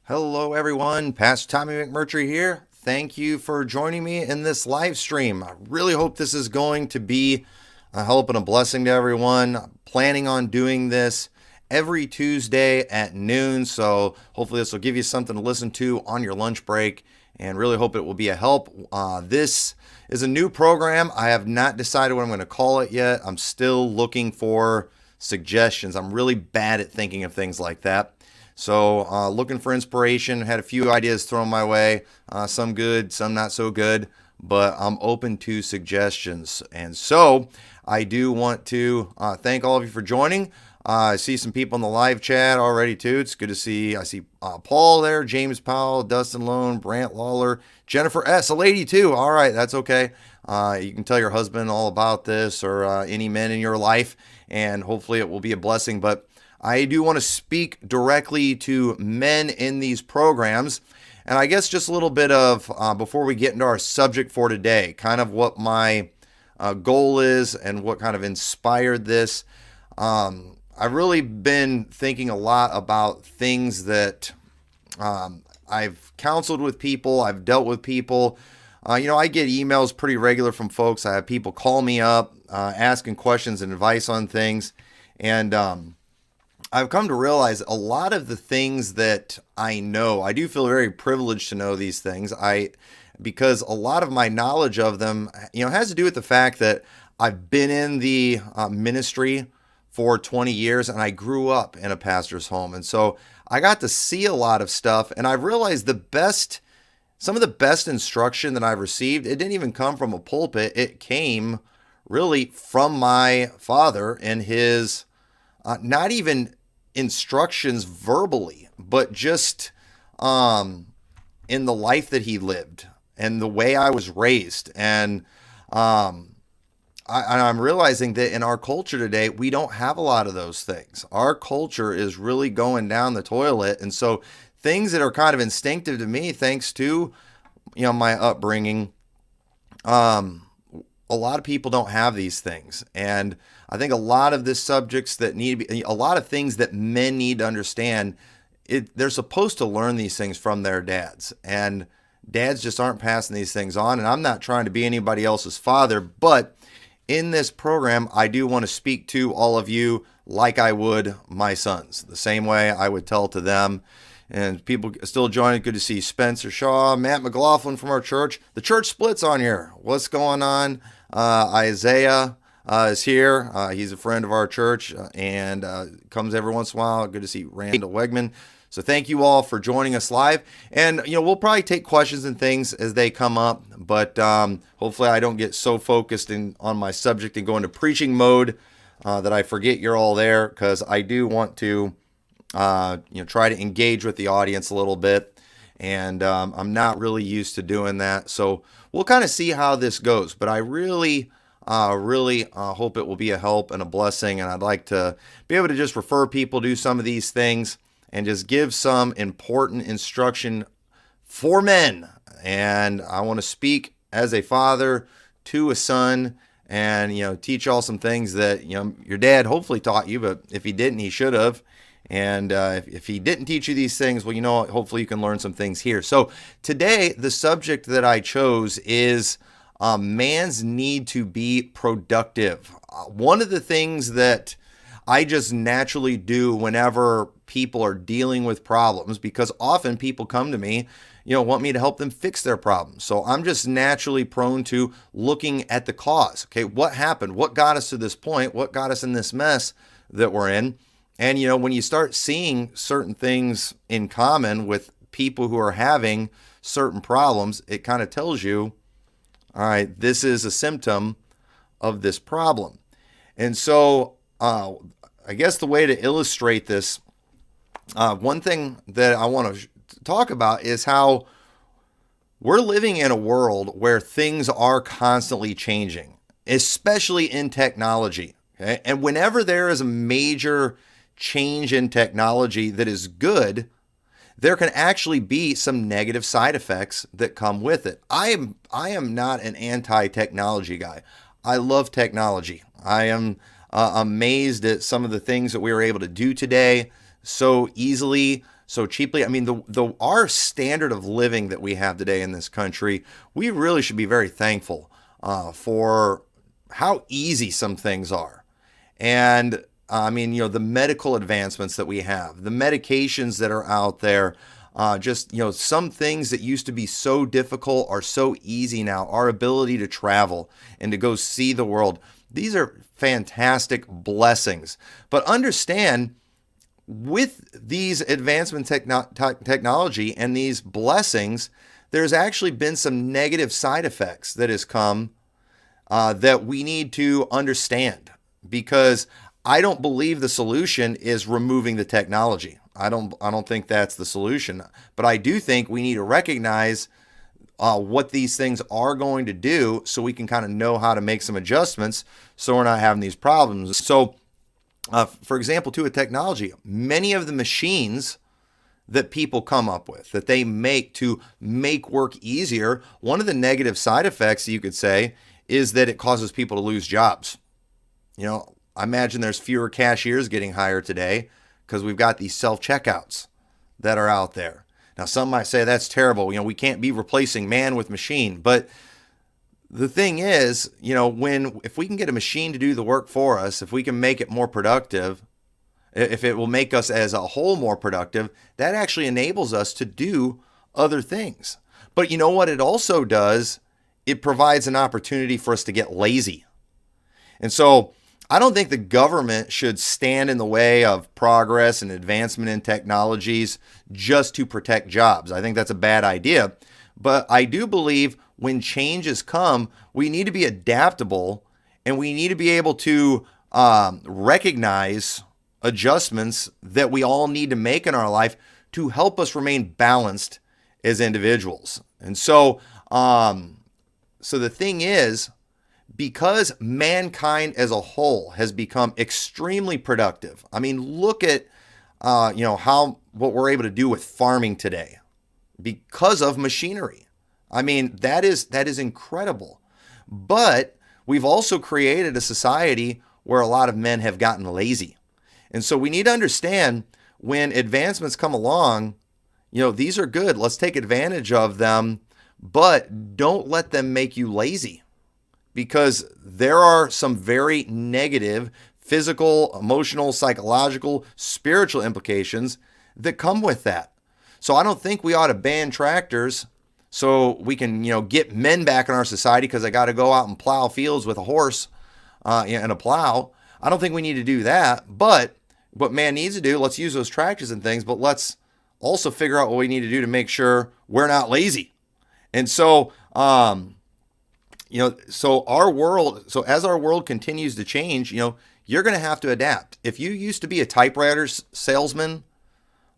Hello, everyone. Pastor Tommy McMurtry here. Thank you for joining me in this live stream. I really hope this is going to be a help and a blessing to everyone. I'm planning on doing this every Tuesday at noon, so hopefully this will give you something to listen to on your lunch break, and really hope it will be a help. This is a new program. I have not decided what I'm going to call it yet. I'm still looking for suggestions. I'm really bad at thinking of things like that. So looking for inspiration, had a few ideas thrown my way, some good, some not so good, but I'm open to suggestions. And so I do want to thank all of you for joining. I see some people in the live chat already too. It's good to see. I see Paul there, James Powell, Dustin Lone, Brant Lawler, Jennifer S., a lady too. All right, that's okay. You can tell your husband all about this or any men in your life, and hopefully it will be a blessing. But I do want to speak directly to men in these programs. And I guess just a little bit of, before we get into our subject for today, kind of what my goal is and what kind of inspired this. I've really been thinking a lot about things that I've counseled with people, I've dealt with people. I get emails pretty regular from folks. I have people call me up, asking questions and advice on things. And I've come to realize a lot of the things that I know, I do feel very privileged to know these things. Because a lot of my knowledge of them, has to do with the fact that I've been in the ministry for 20 years and I grew up in a pastor's home. And so I got to see a lot of stuff, and I've realized some of the best instruction that I've received, it didn't even come from a pulpit. It came really from my father and his not even instructions verbally, but just in the life that he lived and the way I was raised. And I'm realizing that in our culture today, we don't have a lot of those things. Our culture is really going down the toilet. And so things that are kind of instinctive to me, thanks to, my upbringing, a lot of people don't have these things. And I think a lot of the subjects that need to be, a lot of things that men need to understand, they're supposed to learn these things from their dads. And dads just aren't passing these things on. And I'm not trying to be anybody else's father, but in this program, I do want to speak to all of you like I would my sons, the same way I would tell to them. And people still joining. Good to see Spencer Shaw, Matt McLaughlin from our church. The church splits on here. What's going on? Isaiah is here. He's a friend of our church and comes every once in a while. Good to see Randall Wegman. So thank you all for joining us live. And, we'll probably take questions and things as they come up. But hopefully I don't get so focused on my subject and go into preaching mode that I forget you're all there, because I do want to try to engage with the audience a little bit, and I'm not really used to doing that. So we'll kind of see how this goes, but I really hope it will be a help and a blessing, and I'd like to be able to just refer people to some of these things and just give some important instruction for men. And I want to speak as a father to a son, and teach y'all some things that your dad hopefully taught you, but if he didn't, he should have. And if he didn't teach you these things, well, hopefully you can learn some things here. So today, the subject that I chose is man's need to be productive. One of the things that I just naturally do whenever people are dealing with problems, because often people come to me, want me to help them fix their problems. So I'm just naturally prone to looking at the cause. Okay, what happened? What got us to this point? What got us in this mess that we're in? And, when you start seeing certain things in common with people who are having certain problems, it kind of tells you, all right, this is a symptom of this problem. And so I guess the way to illustrate this, one thing that I want to talk about is how we're living in a world where things are constantly changing, especially in technology. Okay? And whenever there is a major change in technology that is good, there can actually be some negative side effects that come with it. I am not an anti-technology guy. I love technology. I am amazed at some of the things that we were able to do today so easily, so cheaply. I mean, our standard of living that we have today in this country, we really should be very thankful for how easy some things are. And I mean, the medical advancements that we have, the medications that are out there, just, some things that used to be so difficult are so easy now. Our ability to travel and to go see the world. These are fantastic blessings. But understand, with these advancement technology and these blessings, there's actually been some negative side effects that has come that we need to understand, because I don't believe the solution is removing the technology. I don't think that's the solution, but I do think we need to recognize what these things are going to do, so we can kind of know how to make some adjustments so we're not having these problems. So, for example, with technology, many of the machines that people come up with, that they make to make work easier, one of the negative side effects, you could say, is that it causes people to lose jobs. I imagine there's fewer cashiers getting hired today because we've got these self-checkouts that are out there. Now, some might say that's terrible. We can't be replacing man with machine. But the thing is, if we can get a machine to do the work for us, if we can make it more productive, if it will make us as a whole more productive, that actually enables us to do other things. But you know what it also does? It provides an opportunity for us to get lazy. And so I don't think the government should stand in the way of progress and advancement in technologies just to protect jobs. I think that's a bad idea. But I do believe when changes come, we need to be adaptable, and we need to be able to recognize adjustments that we all need to make in our life to help us remain balanced as individuals. And so, so the thing is, because mankind as a whole has become extremely productive. I mean, look at what we're able to do with farming today because of machinery. I mean, that is incredible. But we've also created a society where a lot of men have gotten lazy. And so we need to understand, when advancements come along, these are good. Let's take advantage of them, but don't let them make you lazy. Because there are some very negative physical, emotional, psychological, spiritual implications that come with that. So I don't think we ought to ban tractors so we can, get men back in our society because I got to go out and plow fields with a horse and a plow. I don't think we need to do that. But what man needs to do, let's use those tractors and things, but let's also figure out what we need to do to make sure we're not lazy. And so, so as our world continues to change, you're going to have to adapt. If you used to be a typewriter salesman,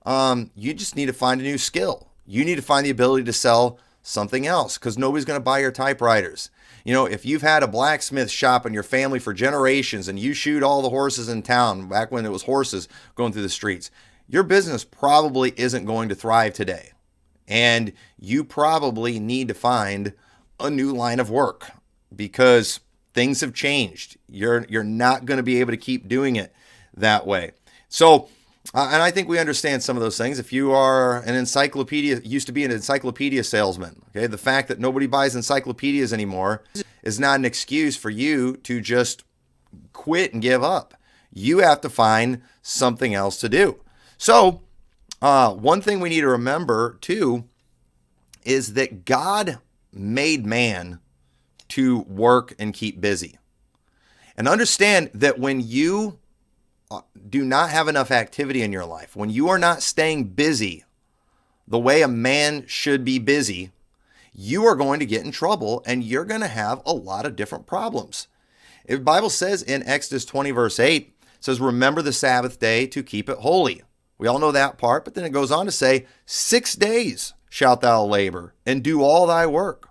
you just need to find a new skill. You need to find the ability to sell something else, because nobody's going to buy your typewriters. If you've had a blacksmith shop in your family for generations and you shoot all the horses in town back when it was horses going through the streets, your business probably isn't going to thrive today. And you probably need to find a new line of work, because things have changed. You're not going to be able to keep doing it that way. So, and I think we understand some of those things. If you are used to be an encyclopedia salesman, okay, the fact that nobody buys encyclopedias anymore is not an excuse for you to just quit and give up. You have to find something else to do. So, one thing we need to remember too is that God made man to work and keep busy. And understand that when you do not have enough activity in your life, when you are not staying busy the way a man should be busy, you are going to get in trouble, and you're going to have a lot of different problems. The Bible says in Exodus 20 verse 8, it says, remember the Sabbath day to keep it holy. We all know that part, but then it goes on to say, 6 days shalt thou labor and do all thy work.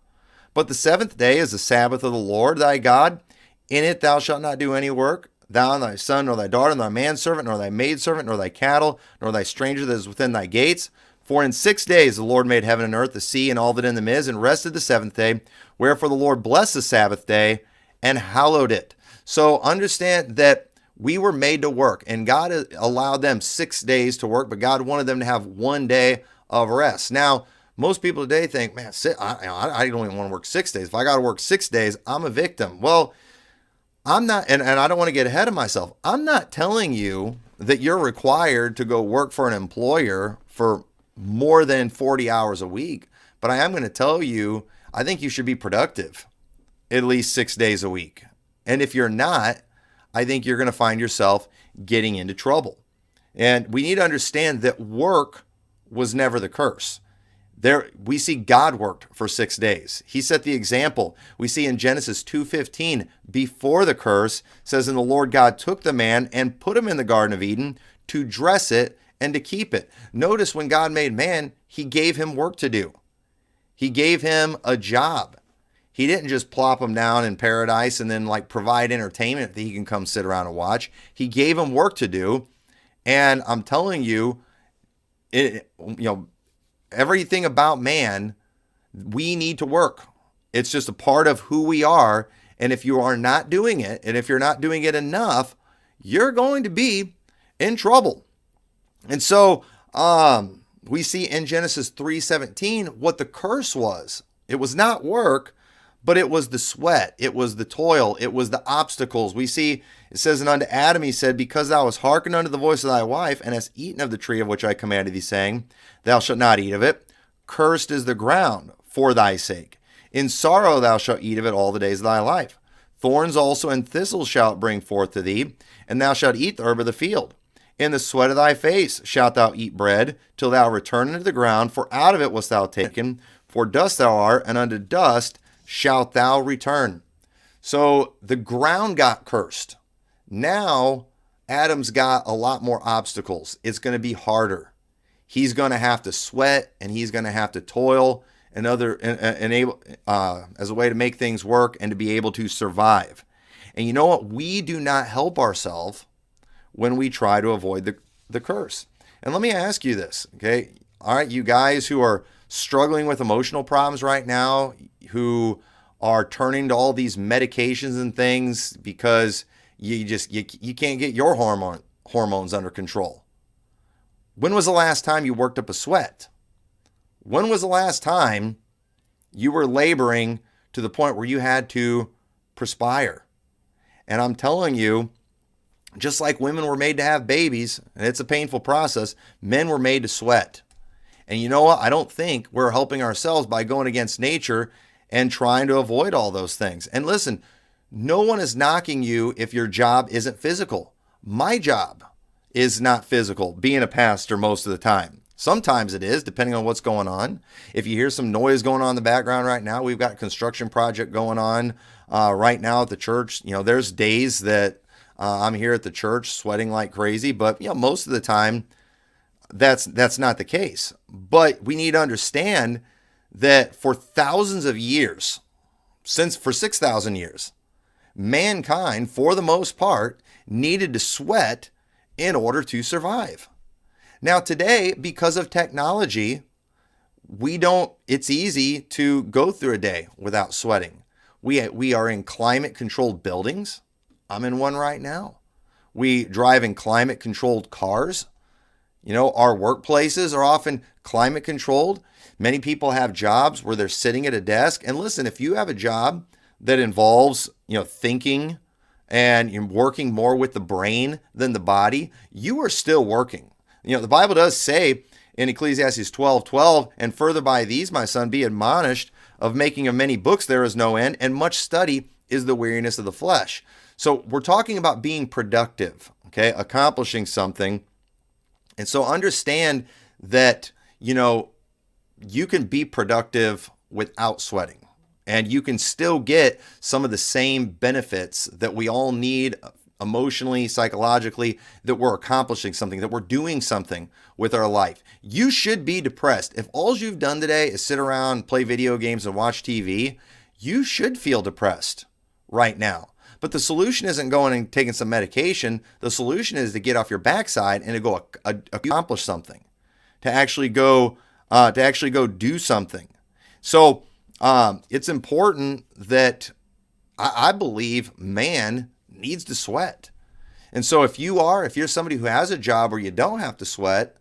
But the seventh day is the Sabbath of the Lord thy God. In it thou shalt not do any work, thou and thy son, nor thy daughter, nor thy manservant, nor thy maidservant, nor thy cattle, nor thy stranger that is within thy gates. For in 6 days the Lord made heaven and earth, the sea, and all that in them is, and rested the seventh day. Wherefore the Lord blessed the Sabbath day and hallowed it. So understand that We were made to work, and God allowed them 6 days to work, but God wanted them to have 1 day of rest. Now, most people today think, man, I don't even want to work 6 days. If I got to work 6 days, I'm a victim. Well, I'm not, and I don't want to get ahead of myself. I'm not telling you that you're required to go work for an employer for more than 40 hours a week, but I am going to tell you, I think you should be productive at least 6 days a week. And if you're not, I think you're going to find yourself getting into trouble. And we need to understand that work was never the curse. There, we see God worked for 6 days. He set the example. We see in Genesis 2:15, before the curse, says, and the Lord God took the man and put him in the Garden of Eden to dress it and to keep it. Notice when God made man, he gave him work to do. He gave him a job. He didn't just plop him down in paradise and then like provide entertainment that he can come sit around and watch. He gave him work to do. And I'm telling you, everything about man, we need to work. It's just a part of who we are. And if you are not doing it, and if you're not doing it enough, you're going to be in trouble. And so we see in Genesis 3:17 what the curse was. It was not work, but it was the sweat. It was the toil. It was the obstacles. We see, it says, and unto Adam he said, because thou hast hearkened unto the voice of thy wife, and hast eaten of the tree of which I commanded thee, saying, thou shalt not eat of it. Cursed is the ground for thy sake. In sorrow thou shalt eat of it all the days of thy life. Thorns also and thistles shalt it bring forth to thee, and thou shalt eat the herb of the field. In the sweat of thy face shalt thou eat bread, till thou return into the ground, for out of it wast thou taken. For dust thou art, and unto dust shalt thou return. So the ground got cursed. Now Adam's got a lot more obstacles. It's going to be harder. He's going to have to sweat, and he's going to have to toil and as a way to make things work and to be able to survive. And you know what? We do not help ourselves when we try to avoid the curse. And let me ask you this, okay? All right, you guys who are struggling with emotional problems right now, who are turning to all these medications and things because you can't get your hormones under control. When was the last time you worked up a sweat? When was the last time you were laboring to the point where you had to perspire? And I'm telling you, just like women were made to have babies, and it's a painful process, men were made to sweat. And you know what? I don't think we're helping ourselves by going against nature and trying to avoid all those things. And listen, no one is knocking you if your job isn't physical. My job is not physical, being a pastor most of the time. Sometimes it is, depending on what's going on. If you hear some noise going on in the background right now, we've got a construction project going on right now at the church. There's days that I'm here at the church sweating like crazy, but most of the time that's not the case. But we need to understand that for thousands of years, for 6,000 years, mankind, for the most part, needed to sweat in order to survive. Now today, because of technology, it's easy to go through a day without sweating. We are in climate controlled buildings. I'm in one right now. We drive in climate controlled cars. Our workplaces are often climate controlled. Many people have jobs where they're sitting at a desk. And listen, if you have a job that involves, thinking and you're working more with the brain than the body, you are still working. The Bible does say in Ecclesiastes 12:12, and further by these, my son, be admonished, of making of many books there is no end, and much study is the weariness of the flesh. So we're talking about being productive, okay, accomplishing something. And so understand that, you can be productive without sweating, and you can still get some of the same benefits that we all need emotionally, psychologically, that we're accomplishing something, that we're doing something with our life. You should be depressed. If all you've done today is sit around, play video games, and watch TV, you should feel depressed right now. But the solution isn't going and taking some medication. The solution is to get off your backside and to go accomplish something, to actually go do something. So it's important that I believe man needs to sweat. And so if you're somebody who has a job where you don't have to sweat,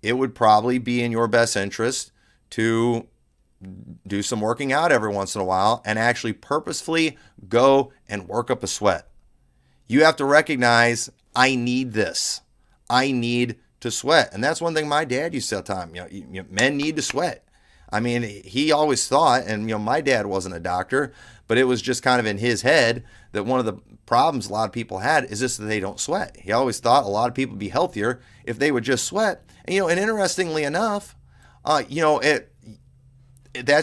it would probably be in your best interest to do some working out every once in a while and actually purposefully go and work up a sweat. You have to recognize, I need this. I need to sweat. And that's one thing my dad used to tell me, men need to sweat. I mean, he always thought, and my dad wasn't a doctor, but it was just kind of in his head that one of the problems a lot of people had is just that they don't sweat. He always thought a lot of people would be healthier if they would just sweat. And and interestingly enough, that's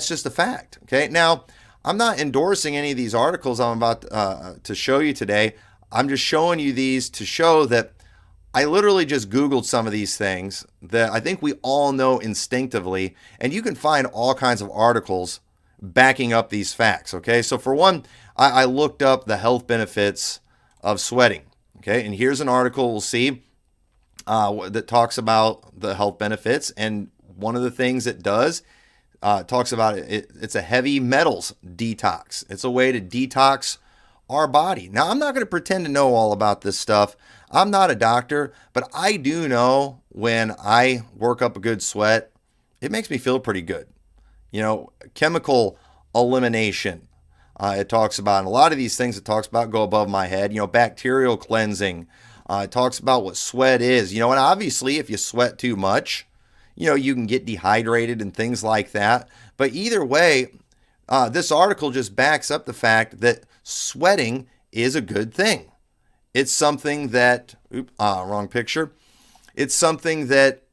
just a fact. Okay, now I'm not endorsing any of these articles I'm about to show you today. I'm just showing you these to show that I literally just Googled some of these things that I think we all know instinctively, and you can find all kinds of articles backing up these facts, okay? So for one, I looked up the health benefits of sweating, okay? And here's an article we'll see that talks about the health benefits, and one of the things it does, talks about it's a heavy metals detox. It's a way to detox our body. Now, I'm not going to pretend to know all about this stuff. I'm not a doctor, but I do know when I work up a good sweat, it makes me feel pretty good. Chemical elimination, it talks about, and a lot of these things it talks about go above my head. Bacterial cleansing. It talks about what sweat is. And obviously if you sweat too much, you can get dehydrated and things like that. But either way, this article just backs up the fact that sweating is a good thing. It's something that, wrong picture. It's something that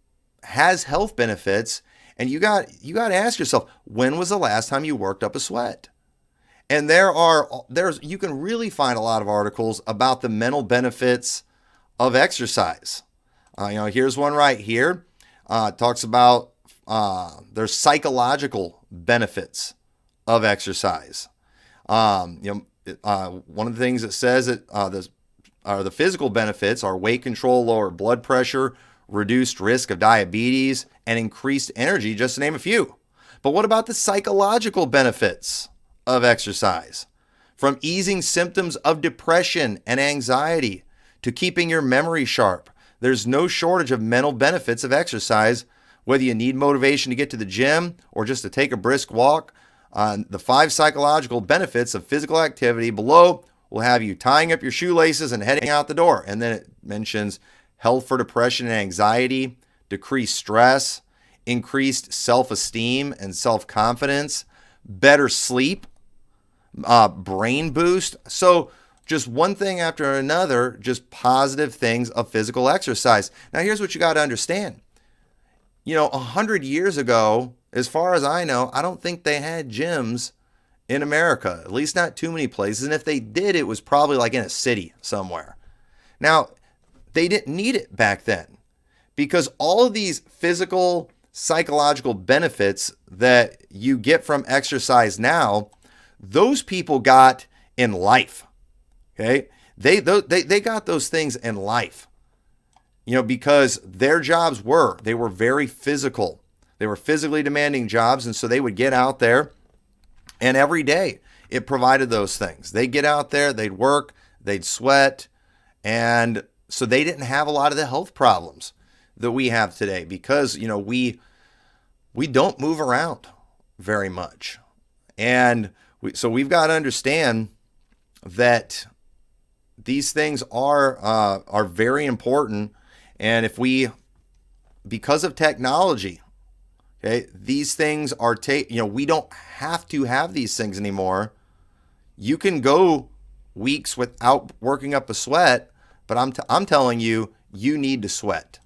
has health benefits, and you got to ask yourself, when was the last time you worked up a sweat? And you can really find a lot of articles about the mental benefits of exercise. Here's one right here. It talks about there's psychological benefits of exercise. One of the things it says that the physical benefits are weight control, lower blood pressure, reduced risk of diabetes, and increased energy, just to name a few. But what about the psychological benefits of exercise? From easing symptoms of depression and anxiety to keeping your memory sharp, there's no shortage of mental benefits of exercise, whether you need motivation to get to the gym or just to take a brisk walk. The 5 psychological benefits of physical activity below will have you tying up your shoelaces and heading out the door. And then it mentions health for depression and anxiety, decreased stress, increased self-esteem and self-confidence, better sleep, brain boost. So just one thing after another, just positive things of physical exercise. Now, here's what you got to understand. 100 years ago, as far as I know, I don't think they had gyms in America, at least not too many places. And if they did, it was probably like in a city somewhere. Now, they didn't need it back then because all of these physical, psychological benefits that you get from exercise now, those people got in life. Okay? They got those things in life. Because their jobs were very physical. They were physically demanding jobs, and so they would get out there, and every day it provided those things. They'd get out there, they'd work, they'd sweat, and so they didn't have a lot of the health problems that we have today because, we don't move around very much. And so we've got to understand that these things are very important. And because of technology, okay, these things are we don't have to have these things anymore. You can go weeks without working up a sweat, but I'm telling you, you need to sweat.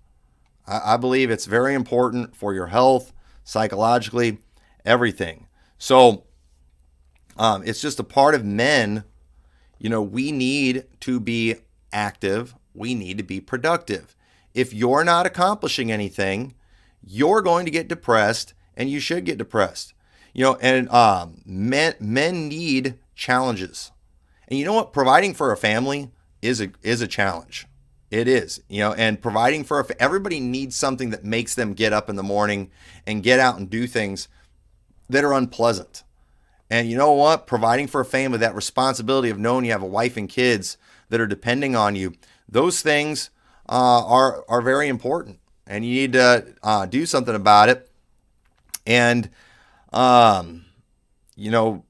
I believe it's very important for your health, psychologically, everything. So it's just a part of men. We need to be active. We need to be productive. If you're not accomplishing anything, you're going to get depressed, and you should get depressed. Men need challenges. And you know what? Providing for a family is a challenge. It is, and providing for everybody needs something that makes them get up in the morning and get out and do things that are unpleasant. And you know what? Providing for a family, that responsibility of knowing you have a wife and kids that are depending on you, Those things are very important, and you need to do something about it. And you know,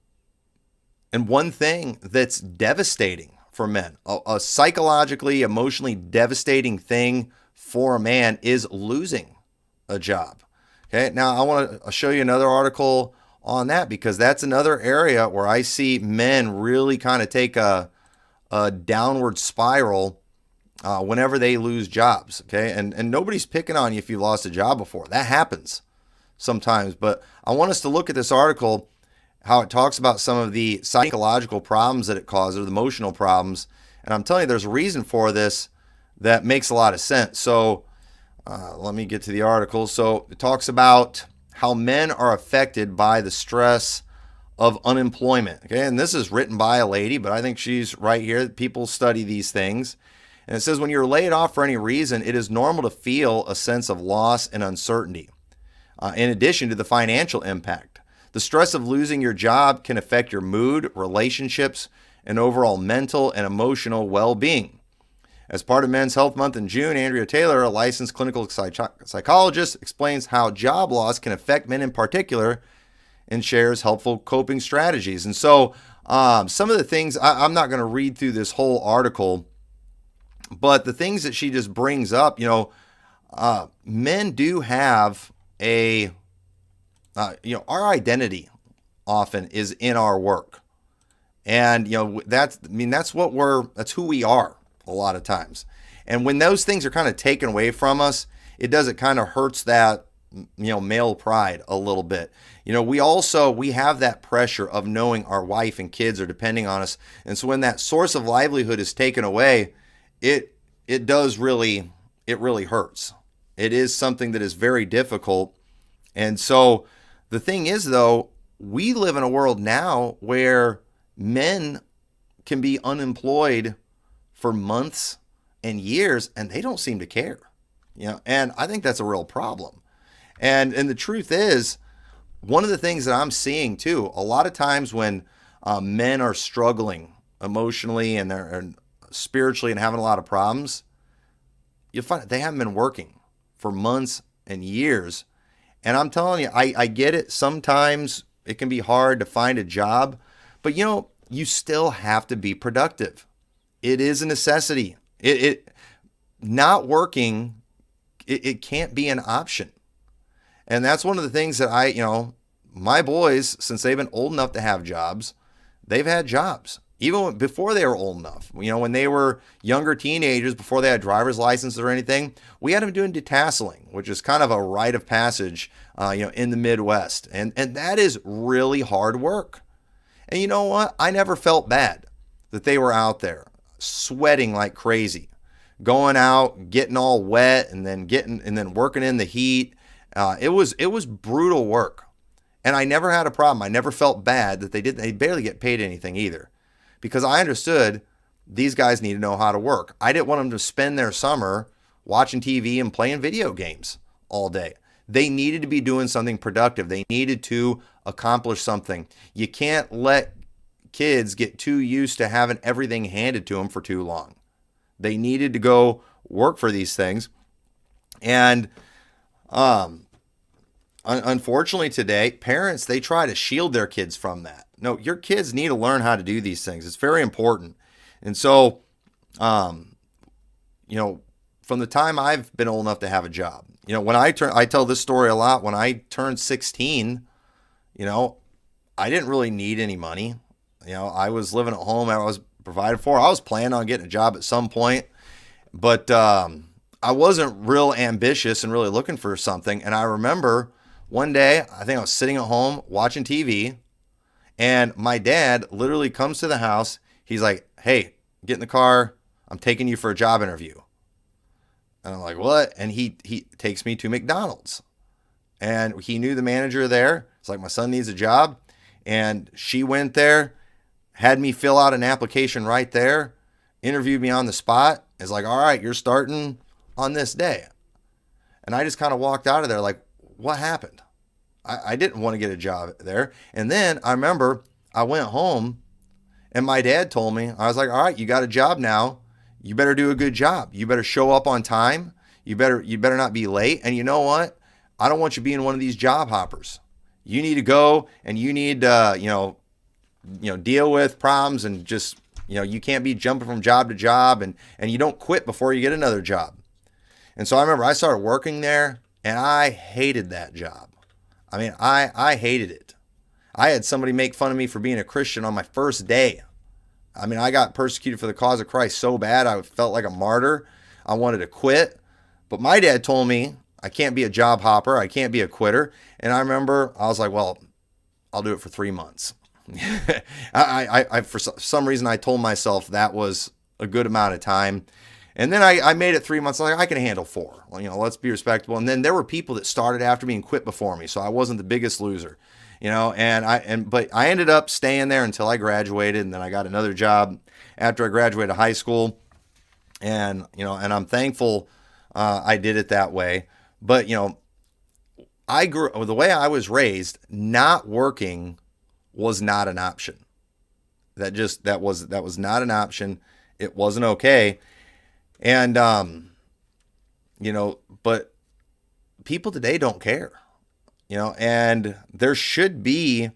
and one thing that's devastating for men, a psychologically, emotionally devastating thing for a man, is losing a job. Okay, now I want to show you another article on that, because that's another area where I see men really kind of take a downward spiral whenever they lose jobs. Okay, and nobody's picking on you if you lost a job before. That happens sometimes, but I want us to look at this article, how it talks about some of the psychological problems that it causes, or the emotional problems. And I'm telling you, there's a reason for this that makes a lot of sense. So let me get to the article. So it talks about how men are affected by the stress of unemployment. Okay, and this is written by a lady, but I think she's right here. People study these things. And it says, when you're laid off for any reason, it is normal to feel a sense of loss and uncertainty, in addition to the financial impact. The stress of losing your job can affect your mood, relationships, and overall mental and emotional well-being. As part of Men's Health Month in June, Andrea Taylor, a licensed clinical psychologist, explains how job loss can affect men in particular and shares helpful coping strategies. And so some of the things, I'm not going to read through this whole article, but the things that she just brings up, men do have our identity often is in our work. And, that's who we are a lot of times. And when those things are kind of taken away from us, it kind of hurts that, male pride a little bit. We have that pressure of knowing our wife and kids are depending on us. And so when that source of livelihood is taken away, it really hurts. It is something that is very difficult. And so the thing is, though, we live in a world now where men can be unemployed for months and years, and they don't seem to care. And I think that's a real problem. And the truth is, one of the things that I'm seeing too, a lot of times when men are struggling emotionally and they're spiritually and having a lot of problems, you'll find they haven't been working for months and years. And I'm telling you, I get it. Sometimes it can be hard to find a job, but you still have to be productive. It is a necessity. It not working, it can't be an option. And that's one of the things that my boys, since they've been old enough to have jobs, they've had jobs. Even before they were old enough, when they were younger teenagers, before they had driver's licenses or anything, we had them doing detasseling, which is kind of a rite of passage, in the Midwest. And that is really hard work. And you know what? I never felt bad that they were out there sweating like crazy, going out, getting all wet, and then working in the heat. It was brutal work. And I never had a problem. I never felt bad that they barely get paid anything either. Because I understood these guys need to know how to work. I didn't want them to spend their summer watching TV and playing video games all day. They needed to be doing something productive. They needed to accomplish something. You can't let kids get too used to having everything handed to them for too long. They needed to go work for these things. And unfortunately today, parents, they try to shield their kids from that. No, your kids need to learn how to do these things. It's very important. And so, from the time I've been old enough to have a job, when I tell this story a lot. When I turned 16, I didn't really need any money. I was living at home. I was provided for. I was planning on getting a job at some point, but I wasn't real ambitious and really looking for something. And I remember one day, I think I was sitting at home watching TV, and my dad literally comes to the house. He's like, "Hey, get in the car. I'm taking you for a job interview." And I'm like, "What?" And he takes me to McDonald's. And he knew the manager there. It's like, "My son needs a job." And she went there, had me fill out an application right there, interviewed me on the spot. It's like, "All right, you're starting on this day." And I just kind of walked out of there like, what happened? I didn't want to get a job there. And then I remember I went home and my dad told me, I was like, "All right, you got a job now. you better do a good job. You better show up on time. You better not be late. And you know what? I don't want you being one of these job hoppers. You need to go and you need deal with problems and just, you can't be jumping from job to job, and you don't quit before you get another job. And so I remember I started working there and I hated that job. I mean, I hated it. I had somebody make fun of me for being a Christian on my first day. I mean, I got persecuted for the cause of Christ so bad I felt like a martyr. I wanted to quit. But my dad told me I can't be a job hopper. I can't be a quitter. And I remember I was like, well, I'll do it for 3 months. I for some reason, I told myself that was a good amount of time. And then I made it 3 months. Like, I can handle 4. Well, let's be respectable. And then there were people that started after me and quit before me. So I wasn't the biggest loser, but I ended up staying there until I graduated. And then I got another job after I graduated high school. And I'm thankful I did it that way. But, the way I was raised, not working was not an option. That was not an option. It wasn't okay. And, but people today don't care, and there should be,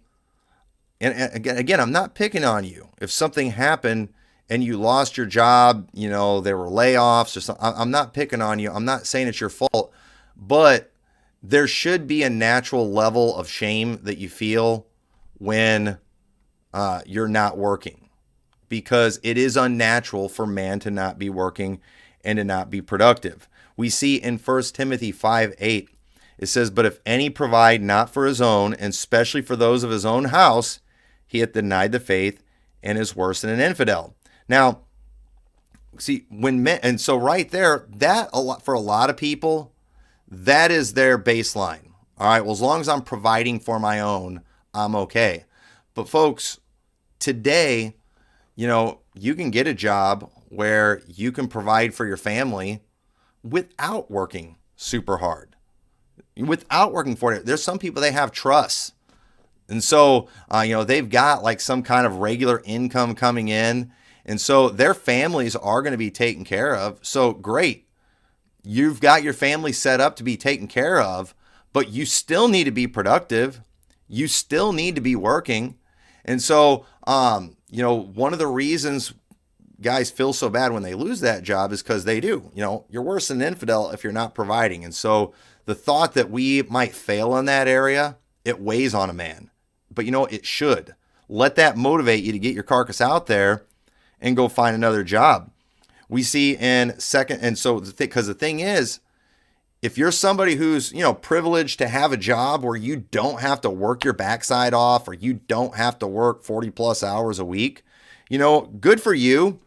and again, I'm not picking on you. If something happened and you lost your job, there were layoffs or something, I'm not picking on you. I'm not saying it's your fault, but there should be a natural level of shame that you feel when you're not working, because it is unnatural for man to not be working and to not be productive. We see in 1 Timothy 5:8, it says, "But if any provide not for his own, and especially for those of his own house, he hath denied the faith and is worse than an infidel." Now, see, and so right there, for a lot of people, that is their baseline. All right, well, as long as I'm providing for my own, I'm okay. But folks, today, you can get a job where you can provide for your family without working super hard, without working for it. There's some people, they have trusts. And so, they've got like some kind of regular income coming in. And so their families are going to be taken care of. So great. You've got your family set up to be taken care of, but you still need to be productive. You still need to be working. And so, one of the reasons guys feel so bad when they lose that job is because they do. You're worse than an infidel if you're not providing. And so the thought that we might fail in that area, it weighs on a man. But it should. Let that motivate you to get your carcass out there and go find another job. We see because the thing is, if you're somebody who's, privileged to have a job where you don't have to work your backside off, or you don't have to work 40 plus hours a week, good for you.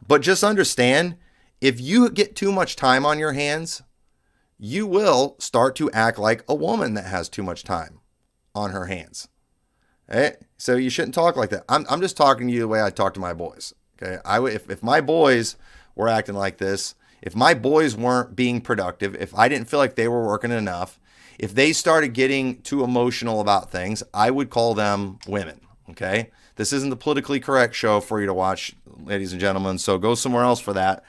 But just understand, if you get too much time on your hands, you will start to act like a woman that has too much time on her hands. Okay? So you shouldn't talk like that. I'm just talking to you the way I talk to my boys. Okay? If my boys were acting like this, if my boys weren't being productive, if I didn't feel like they were working enough, if they started getting too emotional about things, I would call them women. Okay? This isn't the politically correct show for you to watch, ladies and gentlemen, so go somewhere else for that.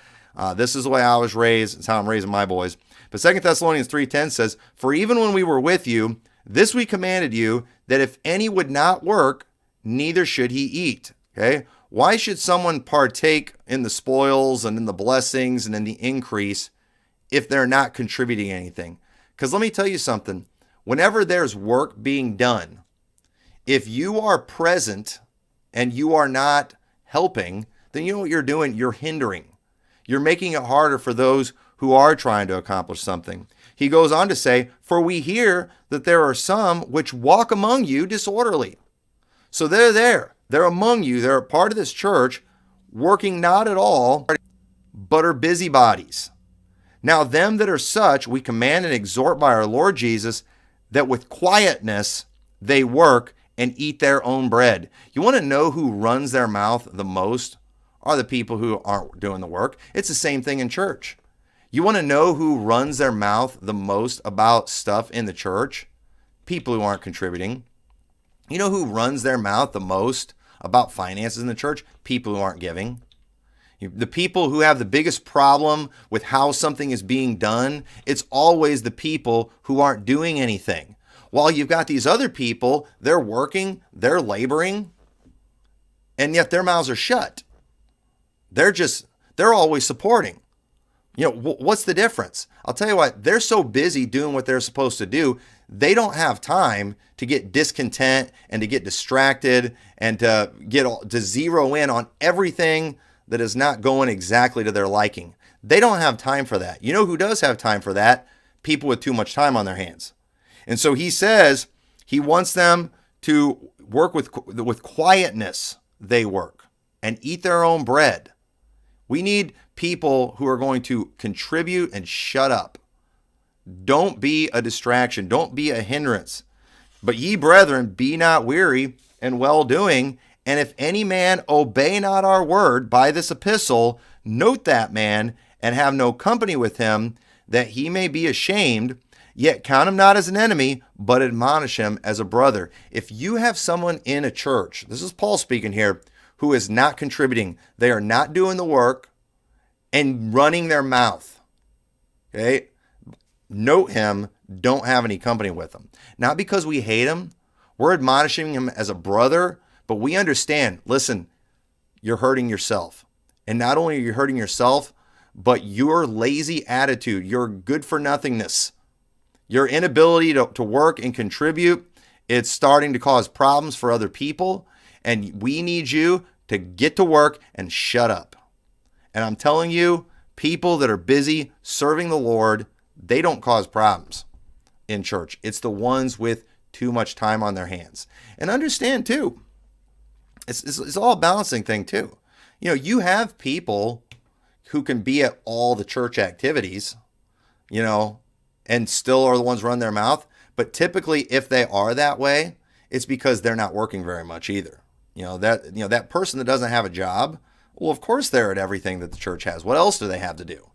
This is the way I was raised. It's how I'm raising my boys. But 2 Thessalonians 3:10 says, "For even when we were with you, this we commanded you, that if any would not work, neither should he eat." Okay? Why should someone partake in the spoils and in the blessings and in the increase if they're not contributing anything? Because let me tell you something. Whenever there's work being done, if you are present and you are not helping, then you know what you're doing? You're hindering. You're making it harder for those who are trying to accomplish something. He goes on to say, "For we hear that there are some which walk among you disorderly." So they're there. They're among you. They're a part of this church, working not at all, but are busybodies. Now them that are such, we command and exhort by our Lord Jesus, that with quietness they work and eat their own bread. You want to know who runs their mouth the most? Are the people who aren't doing the work. It's the same thing in church. You want to know who runs their mouth the most about stuff in the church? People who aren't contributing. You know who runs their mouth the most about finances in the church? People who aren't giving. The people who have the biggest problem with how something is being done, it's always the people who aren't doing anything. While you've got these other people, they're working, they're laboring, and yet their mouths are shut. They're always supporting. What's the difference? I'll tell you what, they're so busy doing what they're supposed to do, they don't have time to get discontent and to get distracted and to zero in on everything that is not going exactly to their liking. They don't have time for that. You know who does have time for that? People with too much time on their hands. And so he says he wants them to work with quietness. They work and eat their own bread. We need people who are going to contribute and shut up. Don't be a distraction. Don't be a hindrance. But ye brethren, be not weary in well-doing. And if any man obey not our word by this epistle, note that man and have no company with him, that he may be ashamed. Yet count him not as an enemy, but admonish him as a brother. If you have someone in a church, this is Paul speaking here, who is not contributing, they are not doing the work and running their mouth, okay? Note him, don't have any company with him. Not because we hate him, we're admonishing him as a brother, but we understand, listen, you're hurting yourself. And not only are you hurting yourself, but your lazy attitude, your good for nothingness, your inability to work and contribute, it's starting to cause problems for other people. And we need you to get to work and shut up. And I'm telling you, people that are busy serving the Lord, they don't cause problems in church. It's the ones with too much time on their hands. And understand too, it's all a balancing thing too. You have people who can be at all the church activities, and still are the ones run their mouth. But typically, if they are that way, it's because they're not working very much either. That person that doesn't have a job, well, of course they're at everything that the church has. What else do they have to do?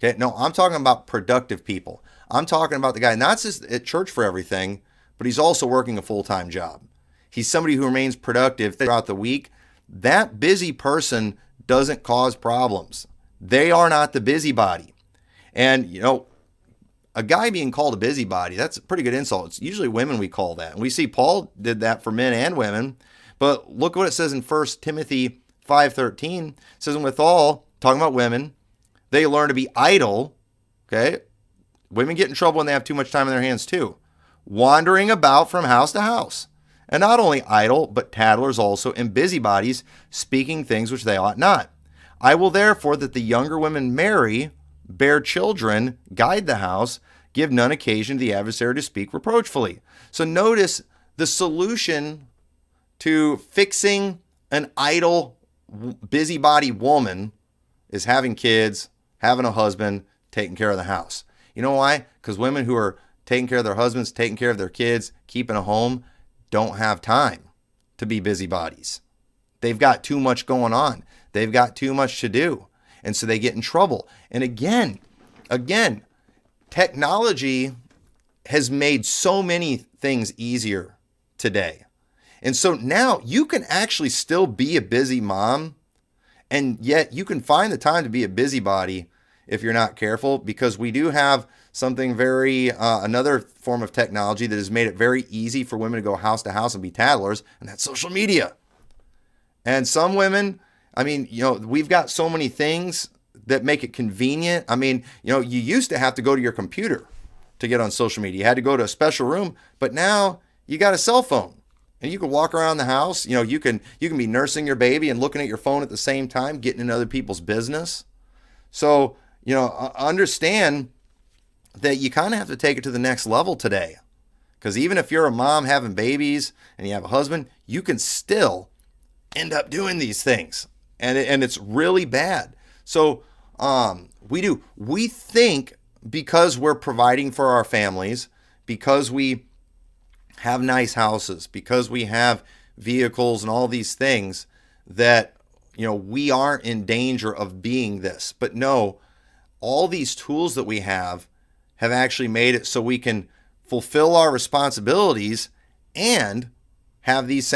Okay, no, I'm talking about productive people. I'm talking about the guy not just at church for everything, but he's also working a full-time job. He's somebody who remains productive throughout the week. That busy person doesn't cause problems. They are not the busybody. And, a guy being called a busybody, that's a pretty good insult. It's usually women we call that. And we see Paul did that for men and women. But look what it says in 1 Timothy 5:13. It says, and withal, talking about women, they learn to be idle. Okay? Women get in trouble when they have too much time on their hands too. Wandering about from house to house. And not only idle, but tattlers also, and busybodies, speaking things which they ought not. I will therefore that the younger women marry, bear children, guide the house, give none occasion to the adversary to speak reproachfully. So notice the solution to fixing an idle, busybody woman is having kids, having a husband, taking care of the house. You know why? Because women who are taking care of their husbands, taking care of their kids, keeping a home, don't have time to be busybodies. They've got too much going on. They've got too much to do. And so they get in trouble. And again, technology has made so many things easier today. And so now you can actually still be a busy mom, and yet you can find the time to be a busybody if you're not careful, because we do have something another form of technology that has made it very easy for women to go house to house and be tattlers, and that's social media. And some women, we've got so many things that make it convenient. You used to have to go to your computer to get on social media. You had to go to a special room, but now you got a cell phone and you can walk around the house. You can be nursing your baby and looking at your phone at the same time, getting in other people's business. So, understand that you kind of have to take it to the next level today. Because even if you're a mom having babies and you have a husband, you can still end up doing these things. And it's really bad. So we think because we're providing for our families, because we have nice houses, because we have vehicles and all these things, that, we aren't in danger of being this. But no, all these tools that we have actually made it so we can fulfill our responsibilities and have these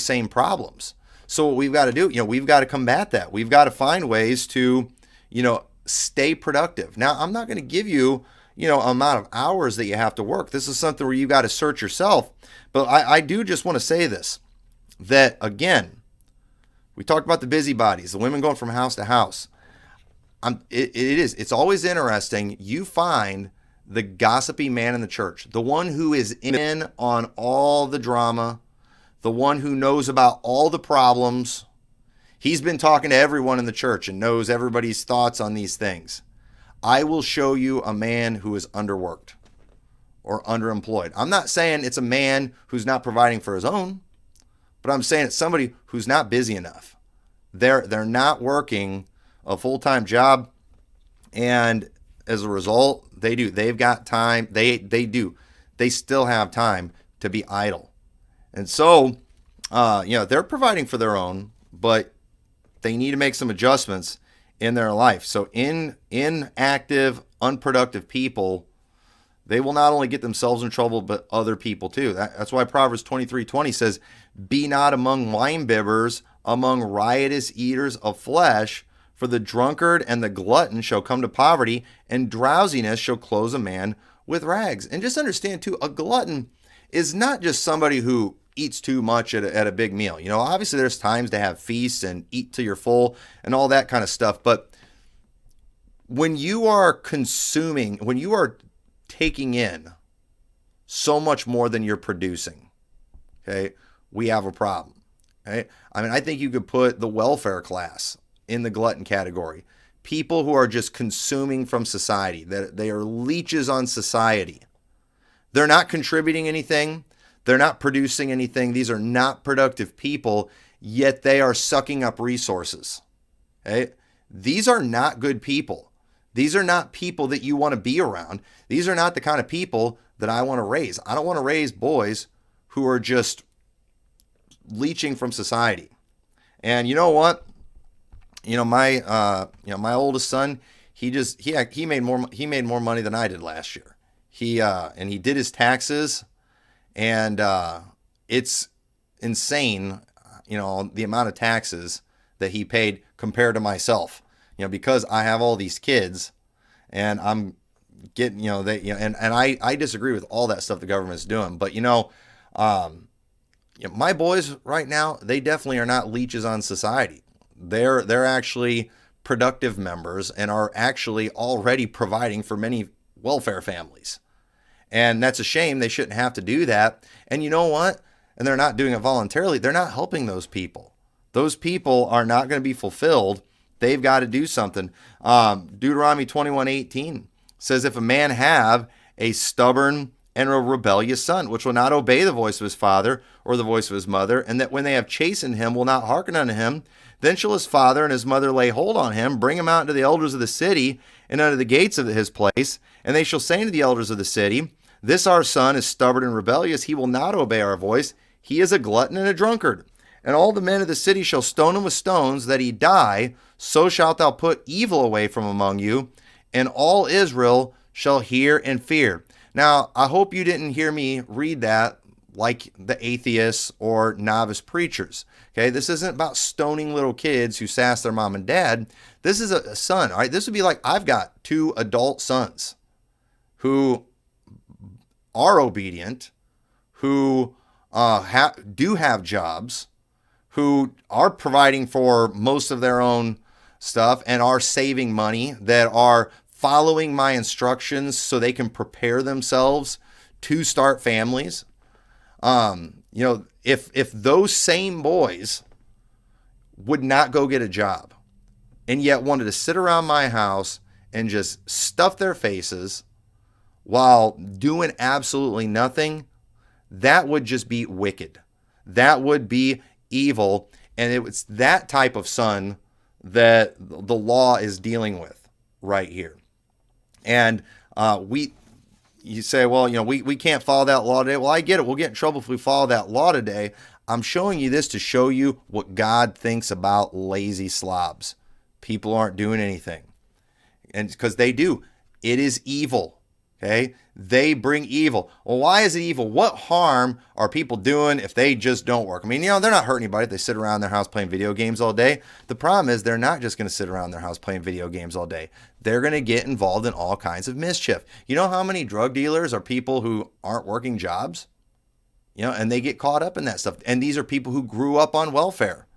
same problems. So what we've got to do, we've got to combat that. We've got to find ways to, stay productive. Now, I'm not going to give you, amount of hours that you have to work. This is something where you got to search yourself. But I do just want to say this, that again, we talked about the busybodies, the women going from house to house. It's always interesting. You find the gossipy man in the church, the one who is in on all the drama, the one who knows about all the problems. He's been talking to everyone in the church and knows everybody's thoughts on these things. I will show you a man who is underworked or underemployed. I'm not saying it's a man who's not providing for his own, but I'm saying it's somebody who's not busy enough. They're not working a full-time job, and as a result, they've got time. They still have time to be idle. And so, they're providing for their own, but they need to make some adjustments in their life. So inactive, unproductive people, they will not only get themselves in trouble, but other people too. That's why Proverbs 23:20 says, "Be not among winebibbers, among riotous eaters of flesh, for the drunkard and the glutton shall come to poverty, and drowsiness shall clothe a man with rags." And just understand too, a glutton is not just somebody who eats too much at a big meal. Obviously there's times to have feasts and eat till you're full and all that kind of stuff. But when you are consuming, when you are taking in so much more than you're producing, okay, we have a problem. Okay? I think you could put the welfare class in the glutton category. People who are just consuming from society, that they are leeches on society. They're not contributing anything. They're not producing anything. These are not productive people, yet they are sucking up resources. Okay? These are not good people. These are not people that you want to be around. These are not the kind of people that I want to raise. I don't want to raise boys who are just leeching from society. And you know what? My oldest son, he made more money than I did last year. And he did his taxes, and it's insane, the amount of taxes that he paid compared to myself. Because I have all these kids, and I'm getting, and I disagree with all that stuff the government's doing. But my boys right now, they definitely are not leeches on society. They're actually productive members and are actually already providing for many welfare families. And that's a shame. They shouldn't have to do that. And you know what? And they're not doing it voluntarily. They're not helping those people. Those people are not going to be fulfilled. They've got to do something. Deuteronomy 21:18 says, "If a man have a stubborn and a rebellious son, which will not obey the voice of his father or the voice of his mother, and that when they have chastened him will not hearken unto him, then shall his father and his mother lay hold on him, bring him out unto the elders of the city and unto the gates of his place, and they shall say unto the elders of the city, This our son is stubborn and rebellious. He will not obey our voice. He is a glutton and a drunkard. And all the men of the city shall stone him with stones, that he die. So shalt thou put evil away from among you, and all Israel shall hear and fear." Now, I hope you didn't hear me read that like the atheists or novice preachers. Okay, this isn't about stoning little kids who sass their mom and dad. This is a son. All right, this would be like, I've got 2 adult sons who are obedient, who do have jobs, who are providing for most of their own stuff and are saving money, that are following my instructions so they can prepare themselves to start families. If those same boys would not go get a job and yet wanted to sit around my house and just stuff their faces while doing absolutely nothing, that would just be wicked. That would be evil. And it's that type of son that the law is dealing with right here. And you say, well, we can't follow that law today. Well, I get it. We'll get in trouble if we follow that law today. I'm showing you this to show you what God thinks about lazy slobs. People aren't doing anything. And because they do. It is evil. Okay? They bring evil. Well, why is it evil? What harm are people doing if they just don't work? I mean, they're not hurting anybody if they sit around their house playing video games all day. The problem is they're not just going to sit around their house playing video games all day. They're going to get involved in all kinds of mischief. You know how many drug dealers are people who aren't working jobs? And they get caught up in that stuff. And these are people who grew up on welfare.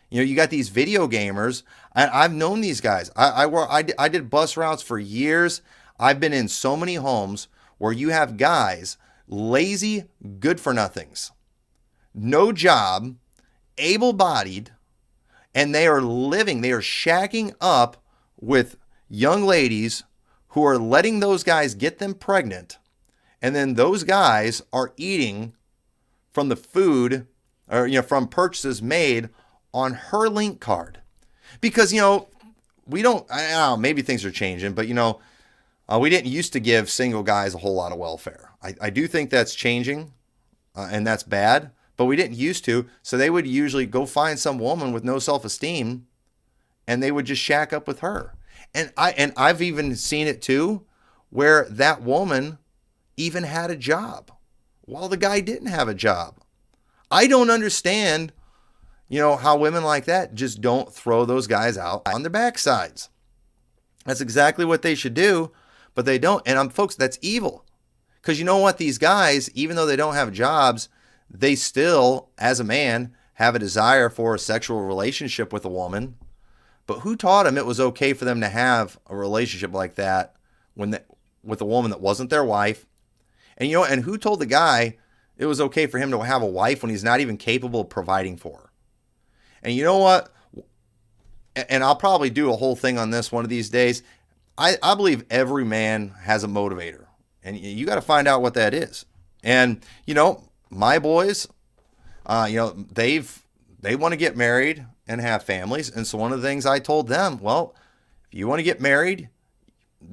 You got these video gamers. I've known these guys. I did bus routes for years. I've been in so many homes where you have guys, lazy, good for nothings, no job, able-bodied, and they are shacking up with young ladies who are letting those guys get them pregnant. And then those guys are eating from the food or, from purchases made on her link card. Because, we don't, I don't know, maybe things are changing, but, we didn't used to give single guys a whole lot of welfare. I do think that's changing, and that's bad, but we didn't used to. So they would usually go find some woman with no self-esteem, and they would just shack up with her. And I've even seen it too, where that woman even had a job while the guy didn't have a job. I don't understand, how women like that just don't throw those guys out on their backsides. That's exactly what they should do. But they don't. And folks, that's evil. Because you know what? These guys, even though they don't have jobs, they still, as a man, have a desire for a sexual relationship with a woman. But who taught them it was okay for them to have a relationship like that with a woman that wasn't their wife? And and who told the guy it was okay for him to have a wife when he's not even capable of providing for her? And you know what? And I'll probably do a whole thing on this one of these days. I believe every man has a motivator, and you got to find out what that is. And, my boys, they want to get married and have families. And so one of the things I told them, well, if you want to get married,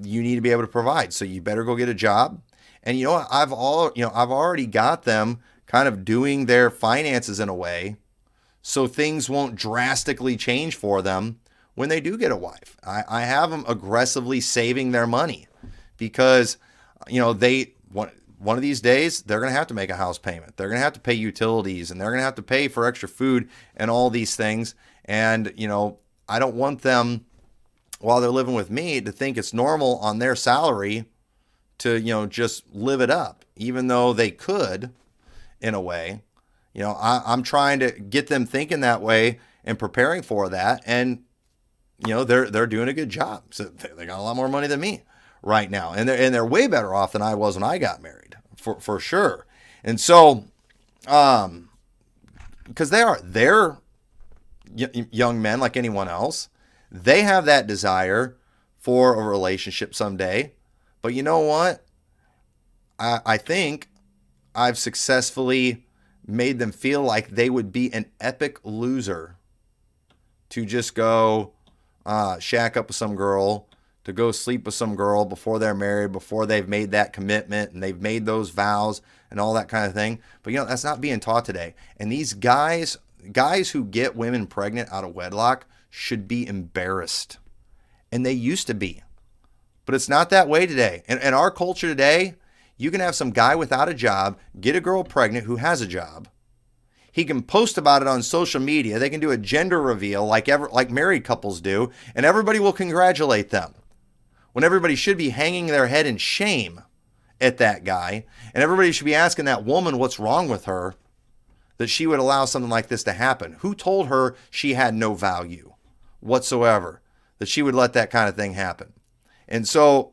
you need to be able to provide. So you better go get a job. And, I've already got them kind of doing their finances in a way so things won't drastically change for them when they do get a wife. I have them aggressively saving their money because, one of these days, they're going to have to make a house payment. They're going to have to pay utilities, and they're going to have to pay for extra food and all these things. And, I don't want them, while they're living with me, to think it's normal on their salary to, just live it up, even though they could, in a way. I'm trying to get them thinking that way and preparing for that. And, they're doing a good job. So they got a lot more money than me right now. And they're way better off than I was when I got married, for sure. And so, because they're young men like anyone else. They have that desire for a relationship someday. But you know what? I think I've successfully made them feel like they would be an epic loser to just go shack up with some girl, to go sleep with some girl before they're married, before they've made that commitment and they've made those vows and all that kind of thing. But that's not being taught today. And these guys who get women pregnant out of wedlock should be embarrassed. And they used to be. But it's not that way today. In our culture today, you can have some guy without a job get a girl pregnant who has a job. He can post about it on social media. They can do a gender reveal like married couples do, and everybody will congratulate them. When everybody should be hanging their head in shame at that guy, and everybody should be asking that woman what's wrong with her that she would allow something like this to happen. Who told her she had no value whatsoever, that she would let that kind of thing happen? And so,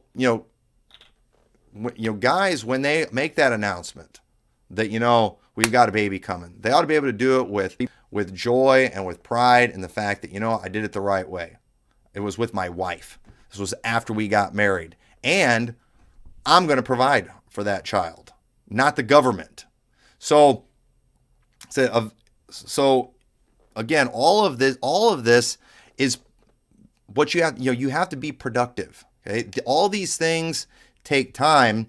guys, when they make that announcement that, we've got a baby coming, they ought to be able to do it with joy and with pride in the fact that, I did it the right way. It was with my wife. This was after we got married. And I'm going to provide for that child, not the government. So again, all of this is what you have. You have to be productive. Okay, all these things take time,